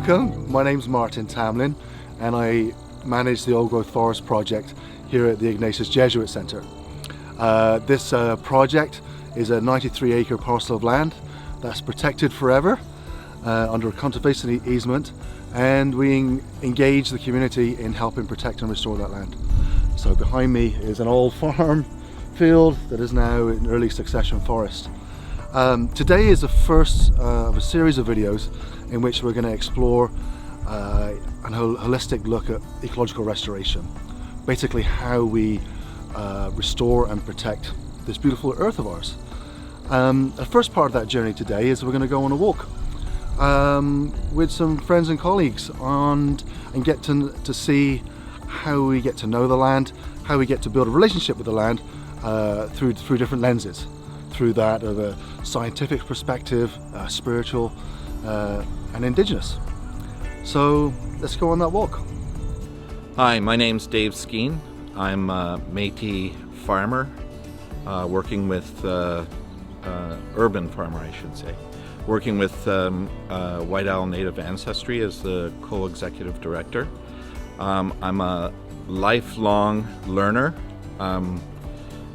Welcome, my name's Martin Tamlyn and I manage the Old Growth Forest project here at the Ignatius Jesuit Centre. This project is a 93-acre parcel of land that's protected forever under a conservation easement, and we engage the community in helping protect and restore that land. So behind me is an old farm field that is now in early succession forest. Today is the first of a series of videos in which we're going to explore a holistic look at ecological restoration. Basically how we restore and protect this beautiful earth of ours. The first part of that journey today is we're going to go on a walk with some friends and colleagues and get to see how we get to know the land, how we get to build a relationship with the land through different lenses. Through that of a scientific perspective, spiritual, and Indigenous. So let's go on that walk. Hi, my name's Dave Skeen. I'm a Métis farmer, working with urban farmer, I should say, working with White Owl Native Ancestry as the co-executive director. I'm a lifelong learner.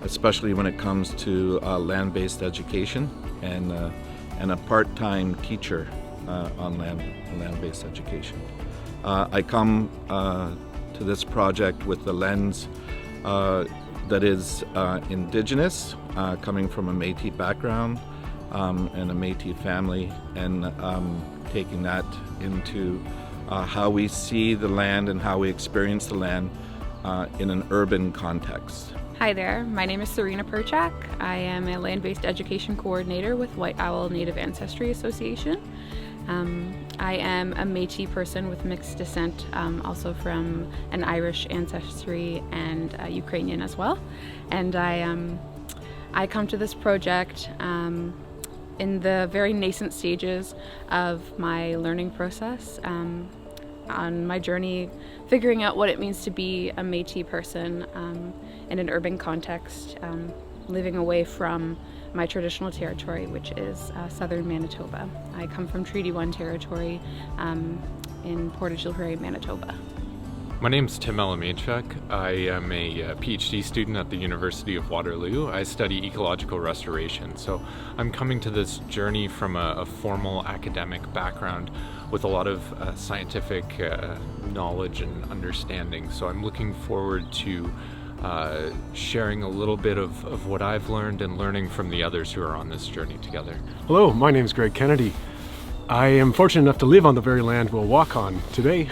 Especially when it comes to land-based education, and a part-time teacher on land-based education. I come to this project with the lens that is Indigenous, coming from a Métis background and a Métis family, and taking that into how we see the land and how we experience the land in an urban context. Hi there, my name is Serena Perchak. I am a land-based education coordinator with White Owl Native Ancestry Association. I am a Métis person with mixed descent, also from an Irish ancestry and Ukrainian as well. And I come to this project in the very nascent stages of my learning process, on my journey figuring out what it means to be a Métis person in an urban context, living away from my traditional territory, which is southern Manitoba. I come from Treaty 1 territory in Portage-la-Prairie, Manitoba. My name's Alamenciak. I am a PhD student at the University of Waterloo. I study ecological restoration, so I'm coming to this journey from a formal academic background with a lot of scientific knowledge and understanding. So I'm looking forward to sharing a little bit of what I've learned and learning from the others who are on this journey together. Hello, my name is Greg Kennedy. I am fortunate enough to live on the very land we'll walk on today.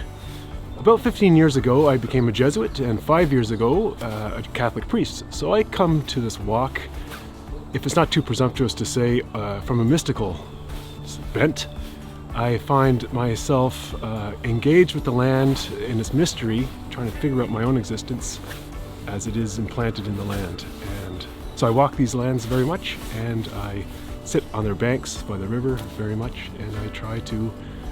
About 15 years ago, I became a Jesuit, and 5 years ago, a Catholic priest. So I come to this walk, if it's not too presumptuous to say, from a mystical bent. I find myself engaged with the land in its mystery, trying to figure out my own existence as it is implanted in the land. And so I walk these lands very much, and I sit on their banks by the river very much, and I try to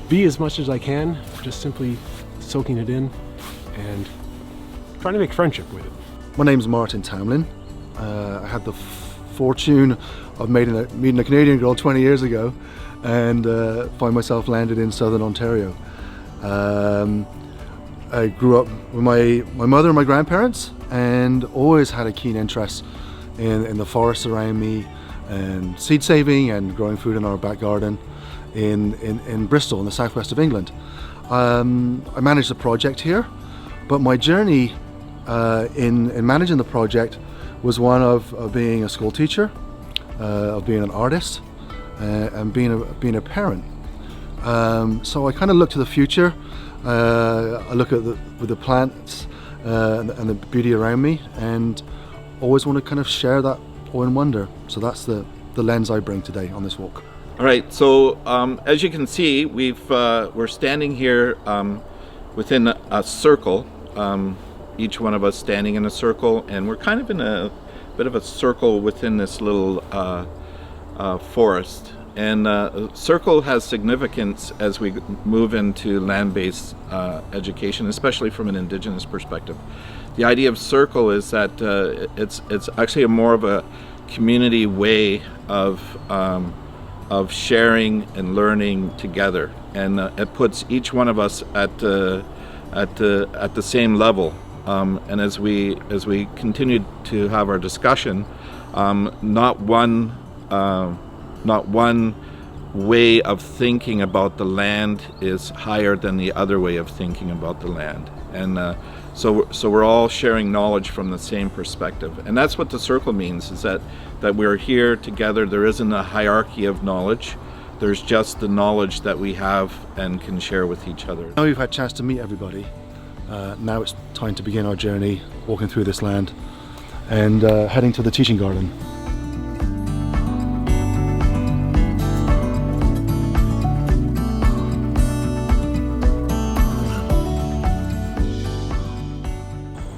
be as much as I can, just simply soaking it in and trying to make friendship with it. My name's Martin Tamlyn. I had the fortune of meeting a Canadian girl 20 years ago and find myself landed in southern Ontario. I grew up with my mother and my grandparents and always had a keen interest in the forests around me and seed saving and growing food in our back garden in Bristol in the southwest of England. I managed the project here, but my journey in managing the project was one of being a school teacher, of being an artist, and being a parent. So I kind of look to the future. I look at with the plants and the beauty around me, and always want to kind of share that awe and wonder. So that's the lens I bring today on this walk. All right, so as you can see, we're standing here within a circle, each one of us standing in a circle, and we're kind of in a bit of a circle within this little forest. And circle has significance as we move into land-based education, especially from an Indigenous perspective. The idea of circle is that it's actually more of a community way of of sharing and learning together, and it puts each one of us at the same level. And as we continue to have our discussion, not one way of thinking about the land is higher than the other way of thinking about the land, and so we're all sharing knowledge from the same perspective, and that's what the circle means, is that we're here together. There isn't a hierarchy of knowledge. There's just the knowledge that we have and can share with each other. Now we've had a chance to meet everybody. Now it's time to begin our journey, walking through this land and heading to the teaching garden.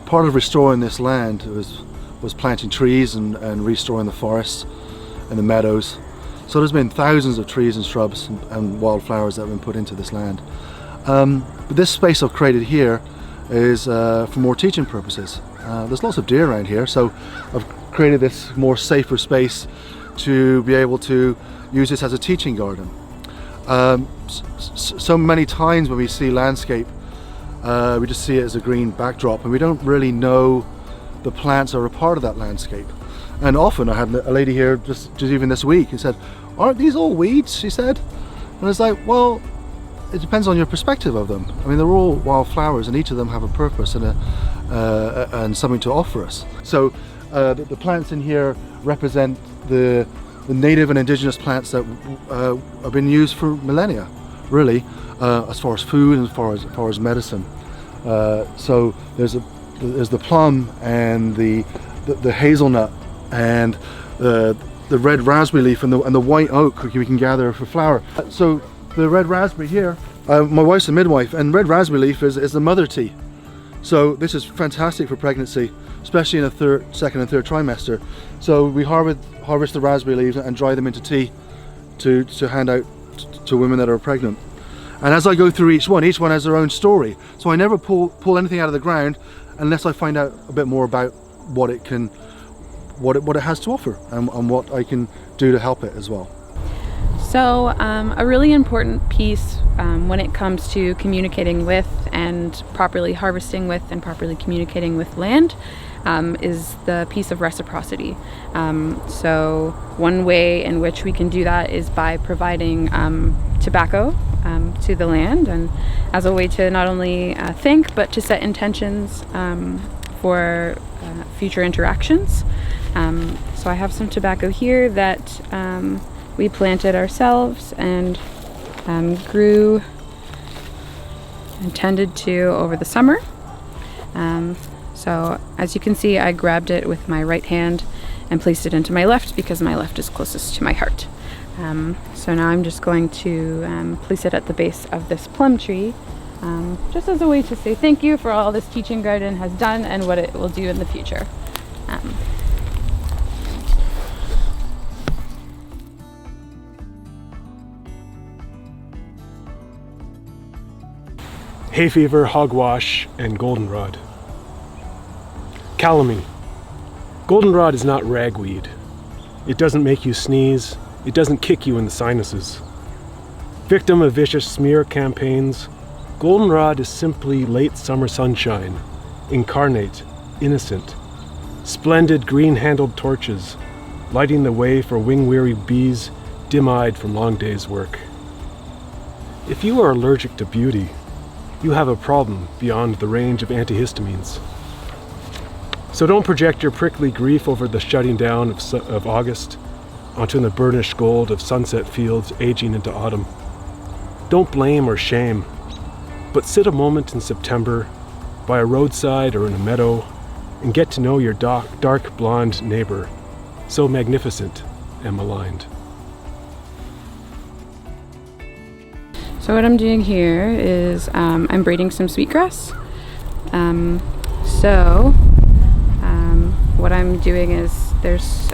Part of restoring this land was planting trees and restoring the forests and the meadows. So there's been thousands of trees and shrubs and wildflowers that have been put into this land. But this space I've created here is for more teaching purposes. There's lots of deer around here, so I've created this more safer space to be able to use this as a teaching garden. So many times when we see landscape, we just see it as a green backdrop, and we don't really know the plants are a part of that landscape. And often I had a lady here just even this week who said, "Aren't these all weeds?" she said. And it's like, well, it depends on your perspective of them. I mean, they're all wildflowers, and each of them have a purpose and something to offer us. So the plants in here represent the native and indigenous plants that have been used for millennia, really, as far as food and as far as medicine. So there's the plum and the hazelnut and the red raspberry leaf and the white oak we can gather for flour. So the red raspberry here, my wife's a midwife, and red raspberry leaf is the mother tea. So this is fantastic for pregnancy, especially in the second and third trimester. So we harvest the raspberry leaves and dry them into tea to hand out to women that are pregnant. And as I go through each one has their own story. So I never pull anything out of the ground unless I find out a bit more about what it has to offer and what I can do to help it as well. So a really important piece when it comes to communicating with and properly harvesting with and properly communicating with land is the piece of reciprocity. So one way in which we can do that is by providing tobacco to the land, and as a way to not only think but to set intentions for future interactions. So I have some tobacco here that we planted ourselves and grew and tended to over the summer. So as you can see, I grabbed it with my right hand and placed it into my left because my left is closest to my heart. So now I'm just going to place it at the base of this plum tree, just as a way to say thank you for all this teaching garden has done and what it will do in the future. Hay fever, hogwash, and goldenrod. Calumny. Goldenrod is not ragweed. It doesn't make you sneeze. It doesn't kick you in the sinuses. Victim of vicious smear campaigns, goldenrod is simply late summer sunshine, incarnate, innocent, splendid green-handled torches, lighting the way for wing-weary bees dim-eyed from long days' work. If you are allergic to beauty, you have a problem beyond the range of antihistamines. So don't project your prickly grief over the shutting down of August onto the burnished gold of sunset fields aging into autumn. Don't blame or shame, but sit a moment in September by a roadside or in a meadow and get to know your dark blonde neighbor, so magnificent and maligned. So what I'm doing here is I'm braiding some sweetgrass. What I'm doing is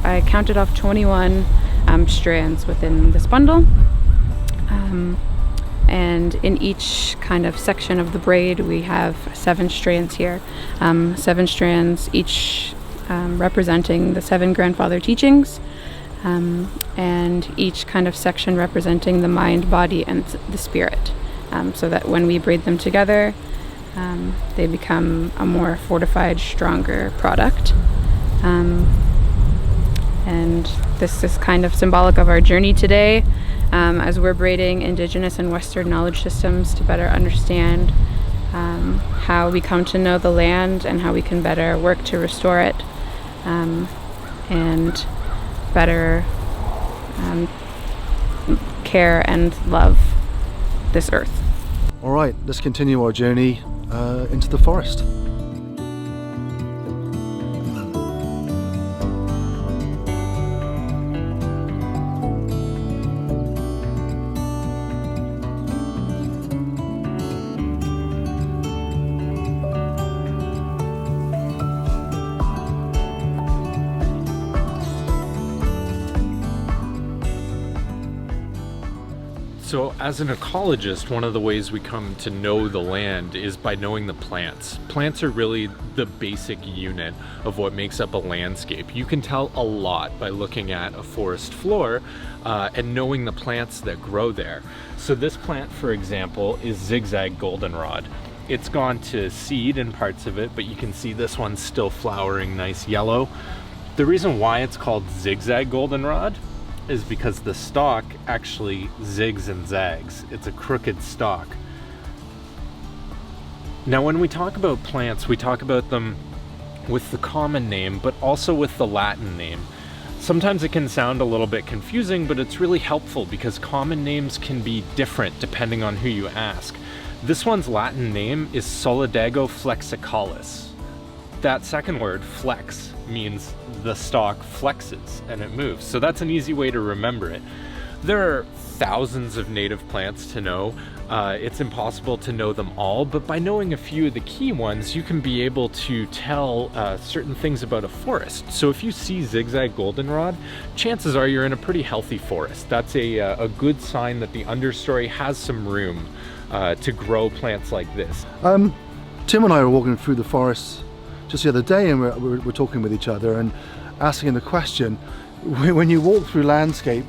I counted off 21 strands within this bundle. And in each kind of section of the braid we have 7 strands here. 7 strands, each representing the 7 grandfather teachings. and each kind of section representing the mind, body, and the spirit, so that when we braid them together, they become a more fortified, stronger product. And this is kind of symbolic of our journey today, as we're braiding Indigenous and Western knowledge systems to better understand how we come to know the land and how we can better work to restore it, and better care and love this earth. All right, let's continue our journey into the forest. So as an ecologist, one of the ways we come to know the land is by knowing the plants. Plants are really the basic unit of what makes up a landscape. You can tell a lot by looking at a forest floor and knowing the plants that grow there. So this plant, for example, is zigzag goldenrod. It's gone to seed in parts of it, but you can see this one's still flowering nice yellow. The reason why it's called zigzag goldenrod is because the stalk actually zigs and zags. It's a crooked stalk. Now when we talk about plants, we talk about them with the common name, but also with the Latin name. Sometimes it can sound a little bit confusing, but it's really helpful because common names can be different depending on who you ask. This one's Latin name is Solidago flexicalis. That second word, flex, means the stalk flexes and it moves. So that's an easy way to remember it. There are thousands of native plants to know. It's impossible to know them all, but by knowing a few of the key ones, you can be able to tell certain things about a forest. So if you see zigzag goldenrod, chances are you're in a pretty healthy forest. That's a good sign that the understory has some room to grow plants like this. Tim and I were walking through the forest just the other day, and we're talking with each other and asking the question, when you walk through landscape,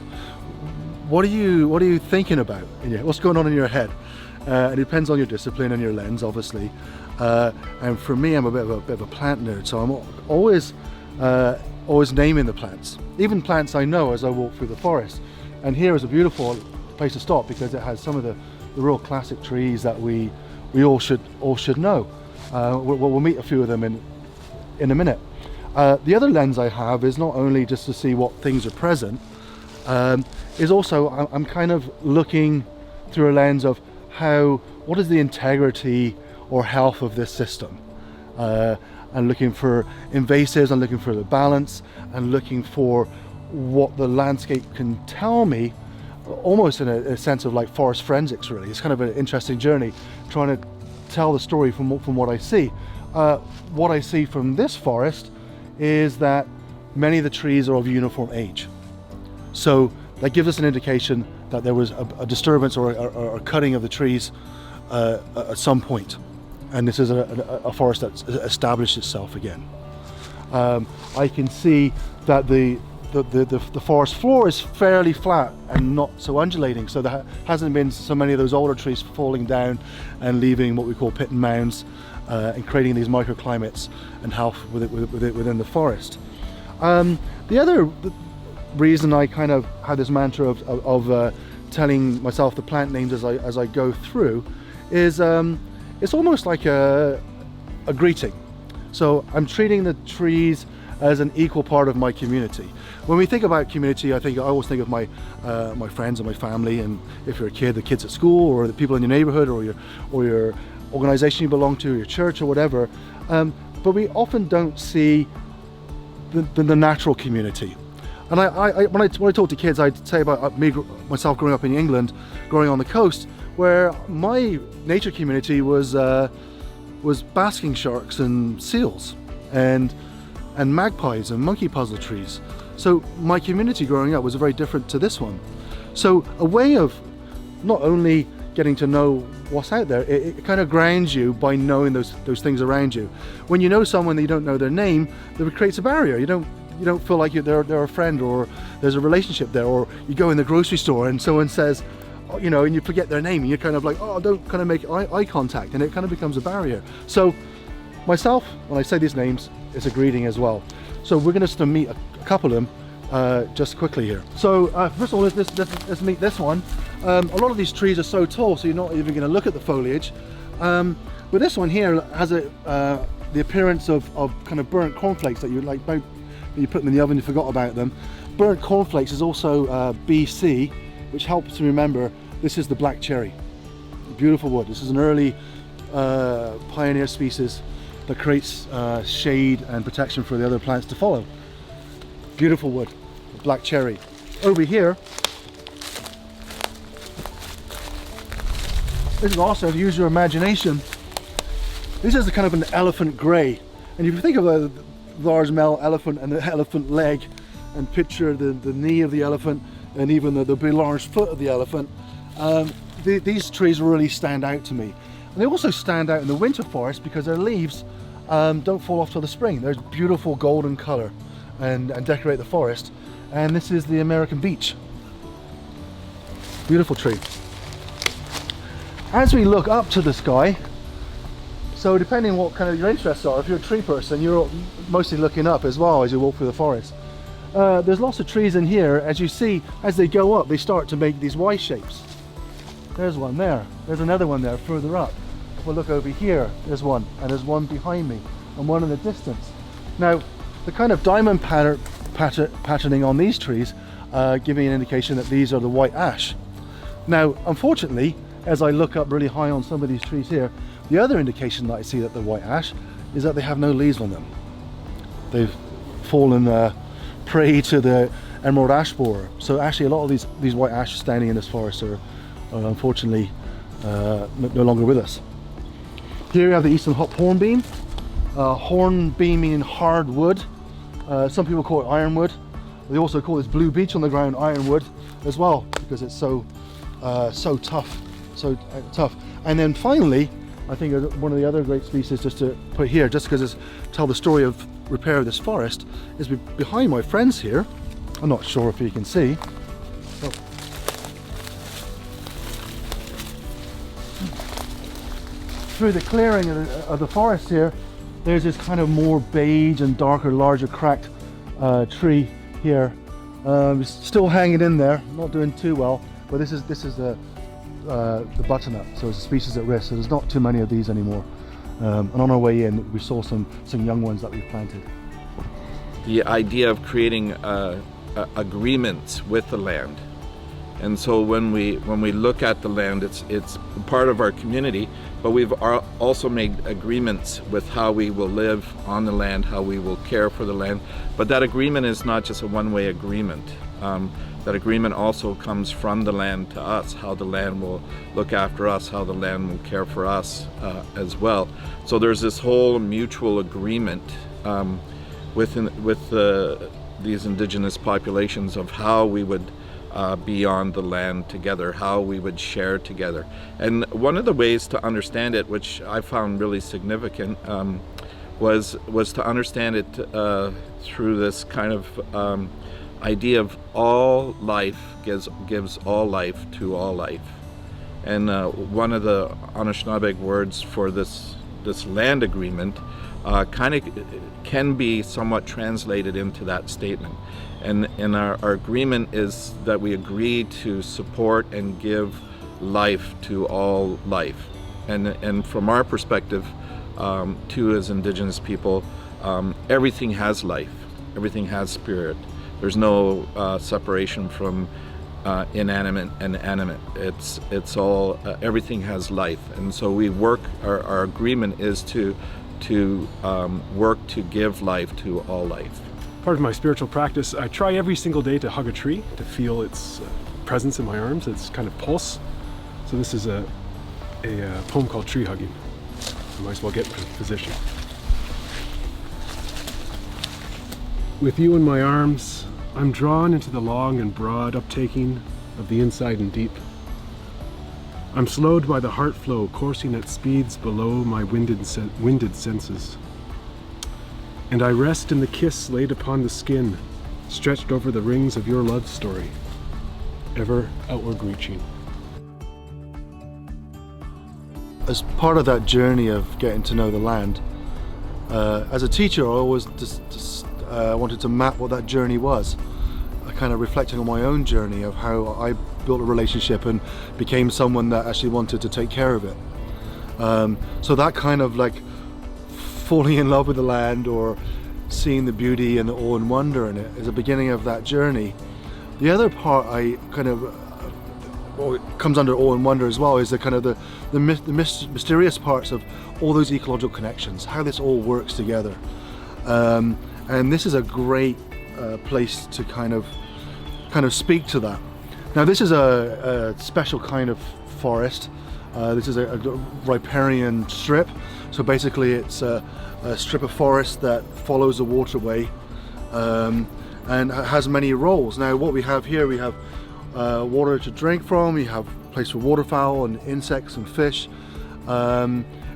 what are you thinking about? What's going on in your head? It depends on your discipline and your lens, obviously. And for me, I'm a bit of a plant nerd, so I'm always naming the plants, even plants I know as I walk through the forest. And here is a beautiful place to stop because it has some of the real classic trees that we all should know. We'll meet a few of them in a minute. The other lens I have is not only just to see what things are present, is also I'm kind of looking through a lens of what is the integrity or health of this system, and looking for invasives, and looking for the balance, and looking for what the landscape can tell me, almost in a sense of like forest forensics. Really, it's kind of an interesting journey trying to tell the story from what I see. What I see from this forest is that many of the trees are of uniform age. So that gives us an indication that there was a disturbance or a cutting of the trees at some point. And this is a forest that's established itself again. I can see that the forest floor is fairly flat and not so undulating, so there hasn't been so many of those older trees falling down and leaving what we call pit and mounds, and creating these microclimates and health within the forest. The other reason I kind of had this mantra of telling myself the plant names as I go through is it's almost like a greeting. So I'm treating the trees as an equal part of my community. When we think about community, I always think of my friends and my family, and if you're a kid, the kids at school, or the people in your neighborhood, or your organization you belong to, your church or whatever. But we often don't see the natural community. And when I talk to kids, I say about myself growing up in England, growing on the coast, where my nature community was basking sharks and seals and magpies and monkey puzzle trees. So my community growing up was very different to this one. So a way of not only getting to know what's out there, it kind of grounds you by knowing those things around you. When you know someone that you don't know their name, that creates a barrier. You don't you don't feel like they're a friend, or there's a relationship there, or you go in the grocery store and someone says, you know, and you forget their name, and you're kind of like, oh, don't kind of make eye contact, and it kind of becomes a barrier. So myself, when I say these names, it's a greeting as well. So we're going to meet a couple of them just quickly here. So first of all, let's meet this one. A lot of these trees are so tall, so you're not even going to look at the foliage. But this one here has the appearance of kind of burnt cornflakes that you put them in the oven, you forgot about them. Burnt cornflakes is also BC, which helps to remember this is the black cherry. Beautiful wood. This is an early pioneer species that creates shade and protection for the other plants to follow. Beautiful wood, black cherry. Over here, this is also, to use your imagination, this is a kind of an elephant grey. And if you think of a large male elephant and the elephant leg, and picture the knee of the elephant and even the big large foot of the elephant, these trees really stand out to me. And they also stand out in the winter forest because their leaves don't fall off till the spring. There's beautiful golden colour and decorate the forest. And this is the American beech. Beautiful tree. As we look up to the sky, so depending on what kind of your interests are, if you're a tree person, you're mostly looking up as well as you walk through the forest. There's lots of trees in here. As you see, as they go up, they start to make these Y shapes. There's one there. There's another one there further up. If we look over here, there's one, and there's one behind me, and one in the distance. Now, the kind of diamond patterning on these trees give me an indication that these are the white ash. Now, unfortunately, as I look up really high on some of these trees here, the other indication that I see that they're white ash is that they have no leaves on them. They've fallen prey to the emerald ash borer. So actually a lot of these white ash standing in this forest are unfortunately no longer with us. Here we have the eastern hop hornbeam. Hornbeam meaning hard wood. Some people call it ironwood. They also call this blue beech on the ground ironwood as well, because it's so tough, tough. And then finally, I think one of the other great species just to put here, just because it's tell the story of repair of this forest, is behind my friends here. I'm not sure if you can see. Oh. Through the clearing of the forest here, there's this kind of more beige and darker, larger, cracked tree here. It's still hanging in there, not doing too well. But this is the butternut, so it's a species at risk. So there's not too many of these anymore. And on our way in, we saw some young ones that we've planted. The idea of creating agreements with the land, and so when we look at the land, it's part of our community, but we've also made agreements with how we will live on the land, how we will care for the land. But that agreement is not just a one-way agreement. That agreement also comes from the land to us, how the land will look after us, how the land will care for us as well. So there's this whole mutual agreement with these indigenous populations of how we would be on the land together, how we would share together. And one of the ways to understand it, which I found really significant, was to understand it through this kind of idea of all life gives all life to all life. And one of the Anishinaabe words for this land agreement kind of can be somewhat translated into that statement. And our agreement is that we agree to support and give life to all life. And from our perspective, too, as Indigenous people, everything has life, everything has spirit. There's no separation from inanimate and animate. It's all everything has life, and so we work. Our agreement is to work to give life to all life. Part of my spiritual practice, I try every single day to hug a tree, to feel its presence in my arms, its kind of pulse. So this is a poem called Tree Hugging. I might as well get in position. With you in my arms, I'm drawn into the long and broad uptaking of the inside and deep. I'm slowed by the heart flow coursing at speeds below my winded senses. and I rest in the kiss laid upon the skin, stretched over the rings of your love story, ever outward reaching. As part of that journey of getting to know the land, as a teacher I always just wanted to map what that journey was. I kind of reflecting on my own journey of how I built a relationship and became someone that actually wanted to take care of it. So that kind of like falling in love with the land or seeing the beauty and the awe and wonder in it is the beginning of that journey. The other part I kind of, well, it comes under awe and wonder as well, is the kind of the mysterious parts of all those ecological connections, how this all works together. And this is a great place to kind of speak to that. Now this is a special kind of forest. This is a riparian strip. So basically it's a strip of forest that follows a waterway and has many roles. Now what we have here, we have water to drink from, we have a place for waterfowl and insects and fish.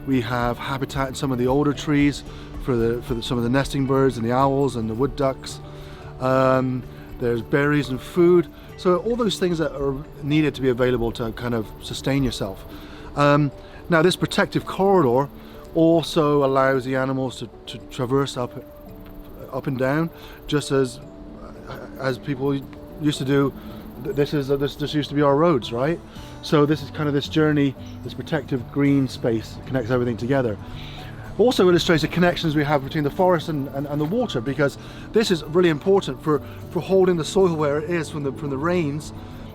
We have habitat in some of the older trees for some of the nesting birds and the owls and the wood ducks. There's berries and food. So all those things that are needed to be available to kind of sustain yourself. Now this protective corridor also allows the animals to traverse up and down, just as people used to do. This used to be our roads, right? So this is kind of this journey, this protective green space connects everything together. Also illustrates the connections we have between the forest and the water, because this is really important for holding the soil where it is from the rains.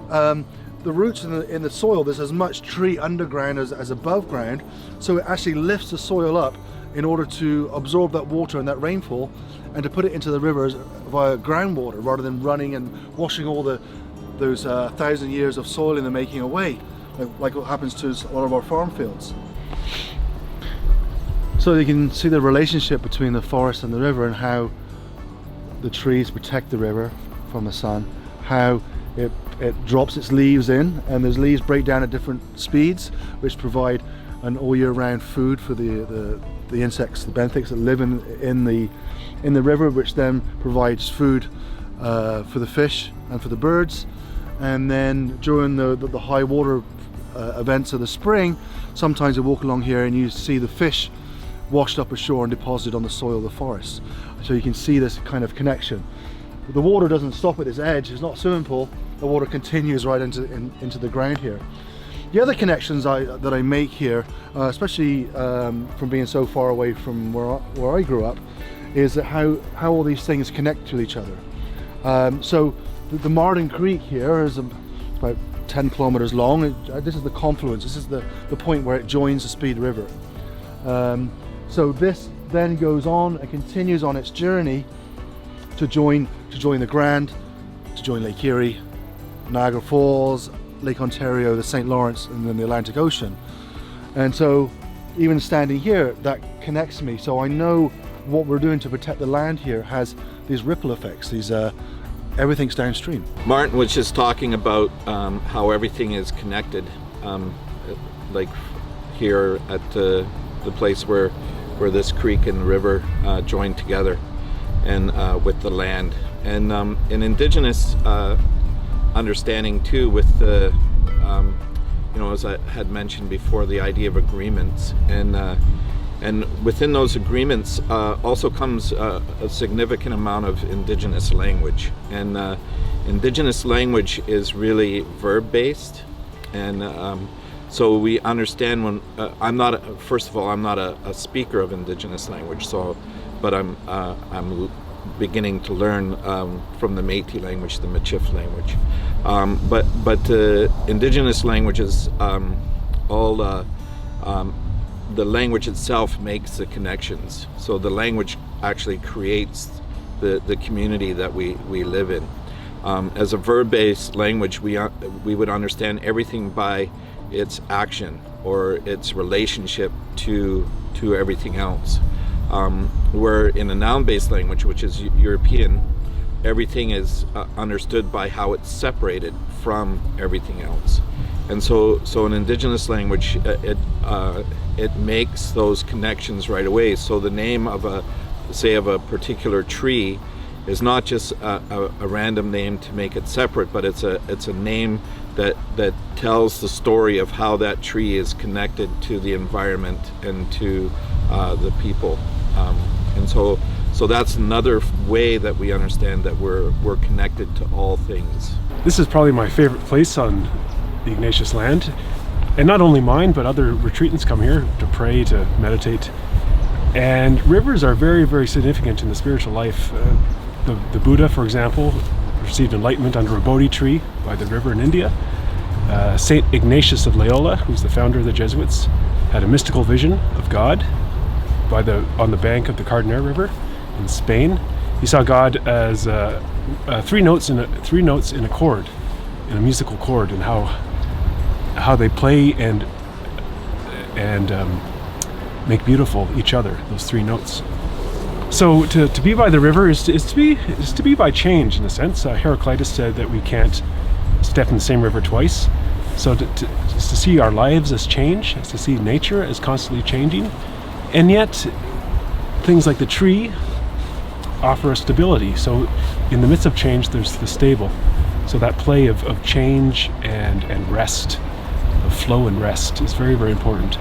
The roots in the soil, there's as much tree underground as above ground, so it actually lifts the soil up in order to absorb that water and that rainfall and to put it into the rivers via groundwater rather than running and washing all those 1,000 years of soil in the making away, like what happens to a lot of our farm fields. So you can see the relationship between the forest and the river and how the trees protect the river from the sun, how it drops its leaves in, and those leaves break down at different speeds, which provide an all year round food for the insects, the benthics that live in the river, which then provides food for the fish and for the birds. And then during the high water events of the spring, sometimes you walk along here and you see the fish washed up ashore and deposited on the soil of the forest. So you can see this kind of connection. The water doesn't stop at this edge, it's not a swimming pool, the water continues right into the ground here. The other connections that I make here, especially from being so far away from where I grew up, is that how all these things connect to each other. So the Marden Creek here is about 10 kilometers long. This is the confluence, this is the point where it joins the Speed River. So this then goes on and continues on its journey to join the Grand, to join Lake Erie, Niagara Falls, Lake Ontario, the St. Lawrence, and then the Atlantic Ocean. And so even standing here, that connects me. So I know what we're doing to protect the land here has these ripple effects, everything's downstream. Martin was just talking about how everything is connected, like here at the place where this creek and river join together, and with the land, and an Indigenous understanding too, with the as I had mentioned before, the idea of agreements, and within those agreements also comes a significant amount of Indigenous language, and Indigenous language is really verb-based, and so we understand when I'm not a speaker of Indigenous language, but I'm beginning to learn from the Métis language, the Michif language, but Indigenous languages, the language itself makes the connections. So the language actually creates the community that we live in. As a verb-based language, we would understand everything by its action or its relationship to everything else. Where in a noun-based language, which is European, everything is understood by how it's separated from everything else. And so an Indigenous language, it makes those connections right away. So the name of say, of a particular tree is not just a random name to make it separate, but it's a name that tells the story of how that tree is connected to the environment and to the people. And so that's another way that we understand that we're connected to all things. This is probably my favorite place on the Ignatius land. And not only mine, but other retreatants come here to pray, to meditate. And rivers are very, very significant in the spiritual life. The Buddha, for example, received enlightenment under a Bodhi tree by the river in India. Saint Ignatius of Loyola, who's the founder of the Jesuits, had a mystical vision of God on the bank of the Cardinal River in Spain. He saw God as three notes in a chord, in a musical chord, and how they play and make beautiful each other, those three notes. So to be by the river is to be by change, in a sense. Heraclitus said that we can't step in the same river twice. So to see our lives as change, to see nature as constantly changing, and yet things like the tree offer us stability. So in the midst of change, there's the stable. So that play of change and rest, of flow and rest, is very, very important.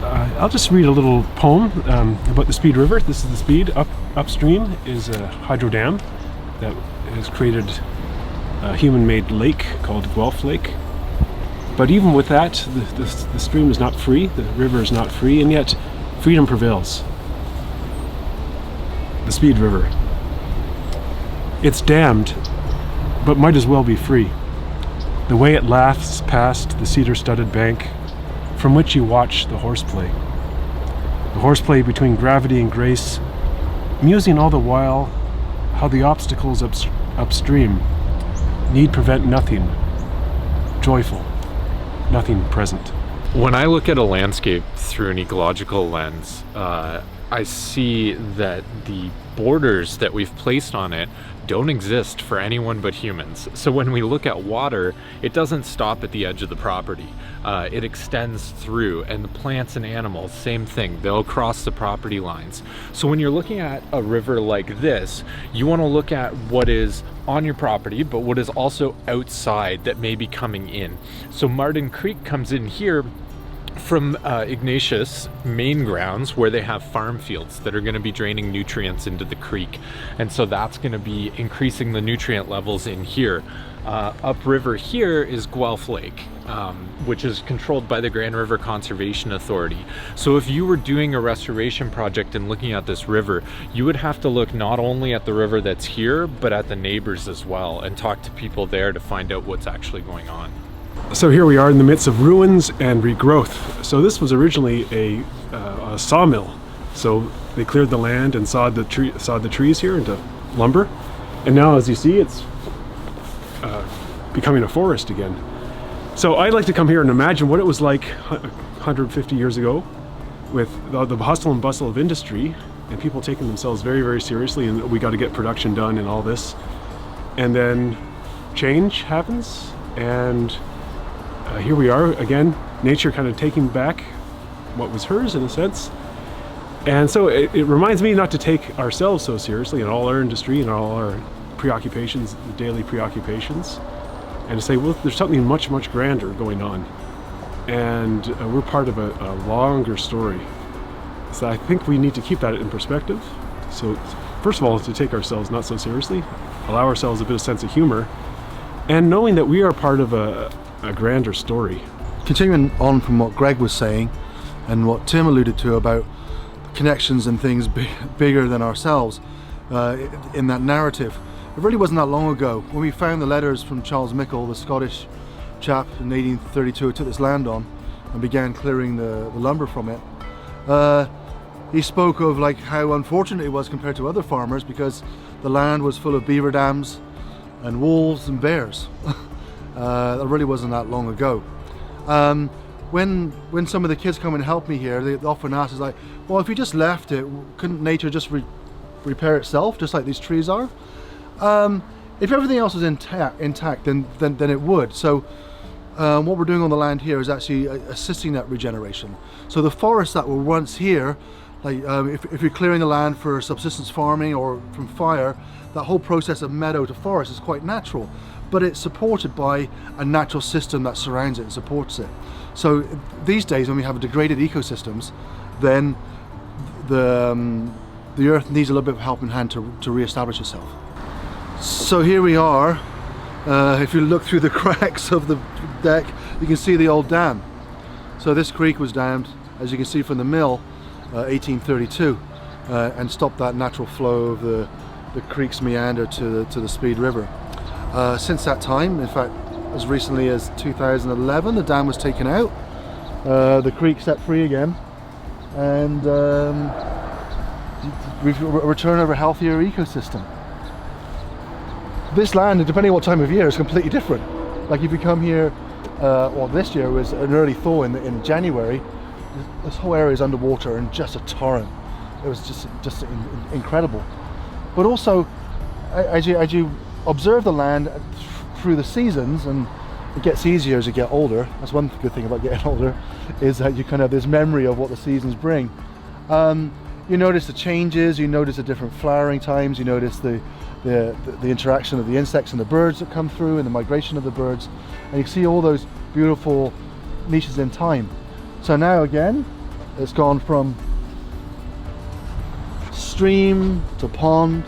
I'll just read a little poem about the Speed River. This is the Speed. Upstream is a hydro dam that has created a human-made lake called Guelph Lake. But even with that, the stream is not free, the river is not free, and yet freedom prevails. The Speed River. It's dammed, but might as well be free. The way it laughs past the cedar-studded bank from which you watch the horseplay. The horseplay between gravity and grace, musing all the while how the obstacles upstream need prevent nothing joyful, nothing present. When I look at a landscape through an ecological lens, I see that the borders that we've placed on it don't exist for anyone but humans. So when we look at water, it doesn't stop at the edge of the property. It extends through, and the plants and animals, same thing, they'll cross the property lines. So when you're looking at a river like this, you want to look at what is on your property, but what is also outside that may be coming in. So Martin Creek comes in here from Ignatius main grounds, where they have farm fields that are going to be draining nutrients into the creek, and so that's going to be increasing the nutrient levels in here. Upriver here is Guelph Lake, which is controlled by the Grand River Conservation Authority. So if you were doing a restoration project and looking at this river, you would have to look not only at the river that's here, but at the neighbors as well, and talk to people there to find out what's actually going on. So here we are in the midst of ruins and regrowth. So this was originally a sawmill. So they cleared the land and sawed the trees here into lumber. And now, as you see, it's becoming a forest again. So I like to come here and imagine what it was like 150 years ago, with the hustle and bustle of industry and people taking themselves very, very seriously, and we got to get production done and all this. And then change happens, and here we are again, nature kind of taking back what was hers in a sense. And so it reminds me not to take ourselves so seriously in all our industry and all our preoccupations, the daily preoccupations, and to say, well, there's something much, much grander going on. And we're part of a longer story. So I think we need to keep that in perspective. So first of all, to take ourselves not so seriously, allow ourselves a bit of sense of humor, and knowing that we are part of a grander story. Continuing on from what Greg was saying and what Tim alluded to about connections and things bigger than ourselves, in that narrative, it really wasn't that long ago when we found the letters from Charles Mickle, the Scottish chap in 1832 who took this land on and began clearing the lumber from it. He spoke of like how unfortunate it was compared to other farmers, because the land was full of beaver dams and wolves and bears. That really wasn't that long ago. When some of the kids come and help me here, they often ask us like, well, if we just left it, couldn't nature just repair itself, just like these trees are? If everything else was intact, then it would. So what we're doing on the land here is actually assisting that regeneration. So the forests that were once here, Like if you're clearing the land for subsistence farming or from fire, that whole process of meadow to forest is quite natural, but it's supported by a natural system that surrounds it and supports it. So these days, when we have degraded ecosystems, then the earth needs a little bit of helping hand to re-establish itself. So here we are. If you look through the cracks of the deck, you can see the old dam. So this creek was dammed, as you can see from the mill, 1832, and stopped that natural flow of the creek's meander to the Speed River. Since that time, in fact, as recently as 2011, the dam was taken out, the creek set free again, and we've returned to a healthier ecosystem. This land, depending on what time of year, is completely different. Like if you come here, well, this year was an early thaw in January. This whole area is underwater and just a torrent. It was just incredible. But also, as you observe the land through the seasons, and it gets easier as you get older. That's one good thing about getting older, is that you kind of have this memory of what the seasons bring. You notice the changes, you notice the different flowering times, you notice the interaction of the insects and the birds that come through, and the migration of the birds, and you see all those beautiful niches in time. So now again, it's gone from stream to pond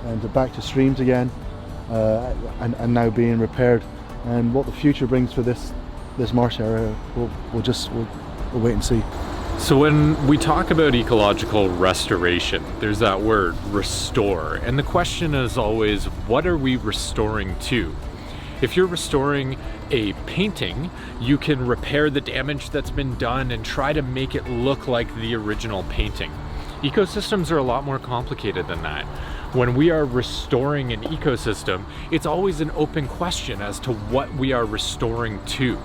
and back to streams again, and now being repaired. And what the future brings for this marsh area, we'll wait and see. So when we talk about ecological restoration, there's that word, restore. And the question is always, what are we restoring to? If you're restoring a painting, you can repair the damage that's been done and try to make it look like the original painting. Ecosystems are a lot more complicated than that. When we are restoring an ecosystem, it's always an open question as to what we are restoring to.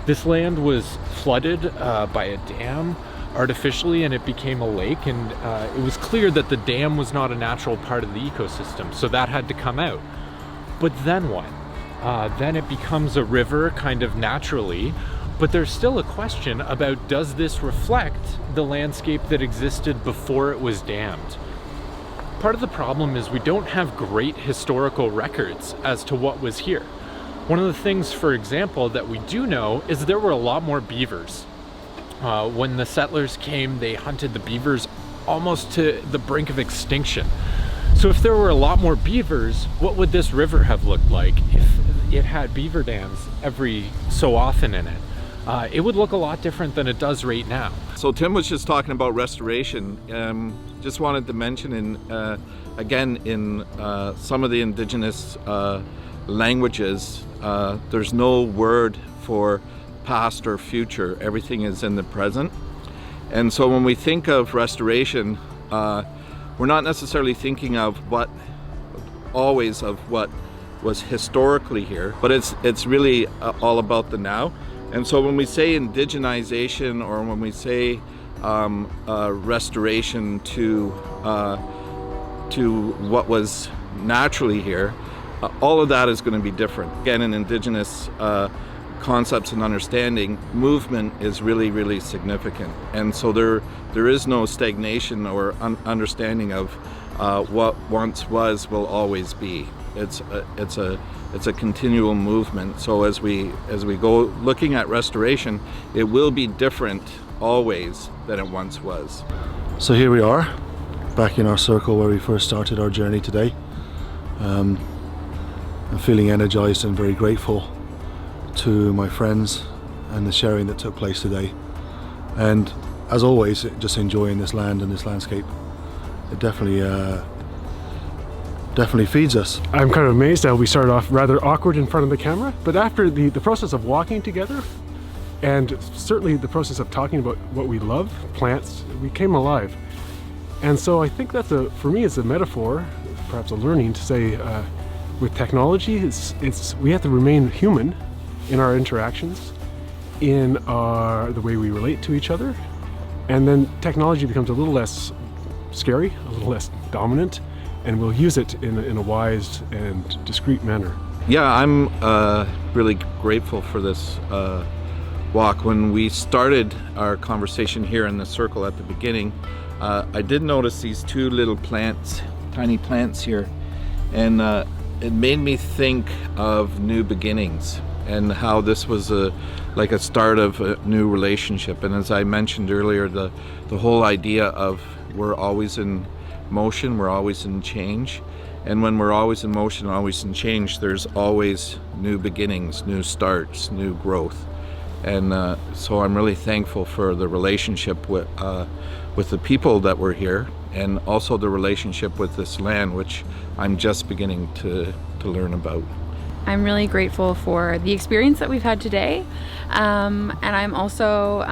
This land was flooded by a dam artificially, and it became a lake, and it was clear that the dam was not a natural part of the ecosystem, so that had to come out. But then what? Then it becomes a river kind of naturally, but there's still a question about, does this reflect the landscape that existed before it was dammed? Part of the problem is we don't have great historical records as to what was here. One of the things, for example, that we do know is there were a lot more beavers. When the settlers came, they hunted the beavers almost to the brink of extinction. So if there were a lot more beavers, what would this river have looked like if it had beaver dams every so often in it? It would look a lot different than it does right now. So Tim was just talking about restoration. Just wanted to mention again in some of the Indigenous languages, there's no word for past or future. Everything is in the present. And so when we think of restoration, we're not necessarily thinking of what was historically here, but it's really all about the now. And so when we say indigenization, or when we say restoration to what was naturally here, all of that is going to be different. Again, in Indigenous concepts and understanding, movement is really, really significant. And so there is no stagnation or understanding of what once was will always be. It's a continual movement. So as we go looking at restoration, it will be different always than it once was. So here we are, back in our circle where we first started our journey today. I'm feeling energized and very grateful to my friends and the sharing that took place today. And as always, just enjoying this land and this landscape. It definitely feeds us. I'm kind of amazed how we started off rather awkward in front of the camera, but after the process of walking together, and certainly the process of talking about what we love, plants, we came alive. And so I think that's for me, it's a metaphor, perhaps a learning to say, with technology, we have to remain human in our interactions, in the way we relate to each other, and then technology becomes a little less scary, a little less dominant, and we'll use it in a wise and discreet manner. Yeah, I'm really grateful for this walk. When we started our conversation here in the circle at the beginning, I did notice these two little plants, tiny plants here, and it made me think of new beginnings and how this was like a start of a new relationship. And as I mentioned earlier, the whole idea of we're always in motion, we're always in change. And when we're always in motion, always in change, there's always new beginnings, new starts, new growth. And so I'm really thankful for the relationship with the people that were here, and also the relationship with this land, which I'm just beginning to learn about. I'm really grateful for the experience that we've had today, and I'm also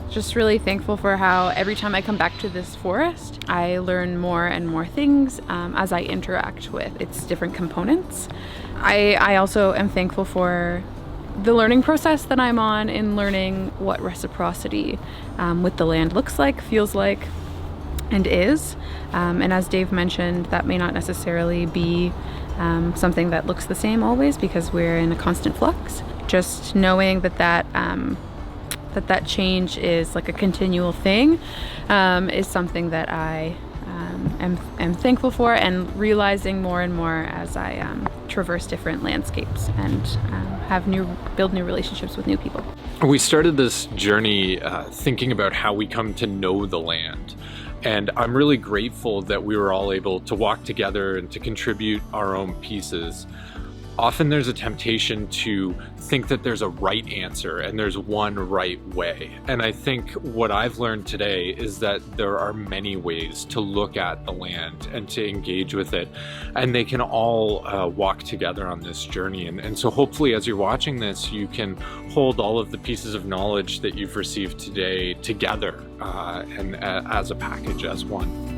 just really thankful for how every time I come back to this forest, I learn more and more things as I interact with its different components. I also am thankful for the learning process that I'm on in learning what reciprocity with the land looks like, feels like, and is. And as Dave mentioned, that may not necessarily be something that looks the same always, because we're in a constant flux. Just knowing that change is like a continual thing is something that I am thankful for, and realizing more and more as I traverse different landscapes and build new relationships with new people. We started this journey thinking about how we come to know the land. And I'm really grateful that we were all able to walk together and to contribute our own pieces. Often there's a temptation to think that there's a right answer and there's one right way. And I think what I've learned today is that there are many ways to look at the land and to engage with it. And they can all walk together on this journey. And so hopefully as you're watching this, you can hold all of the pieces of knowledge that you've received today together and as a package, as one.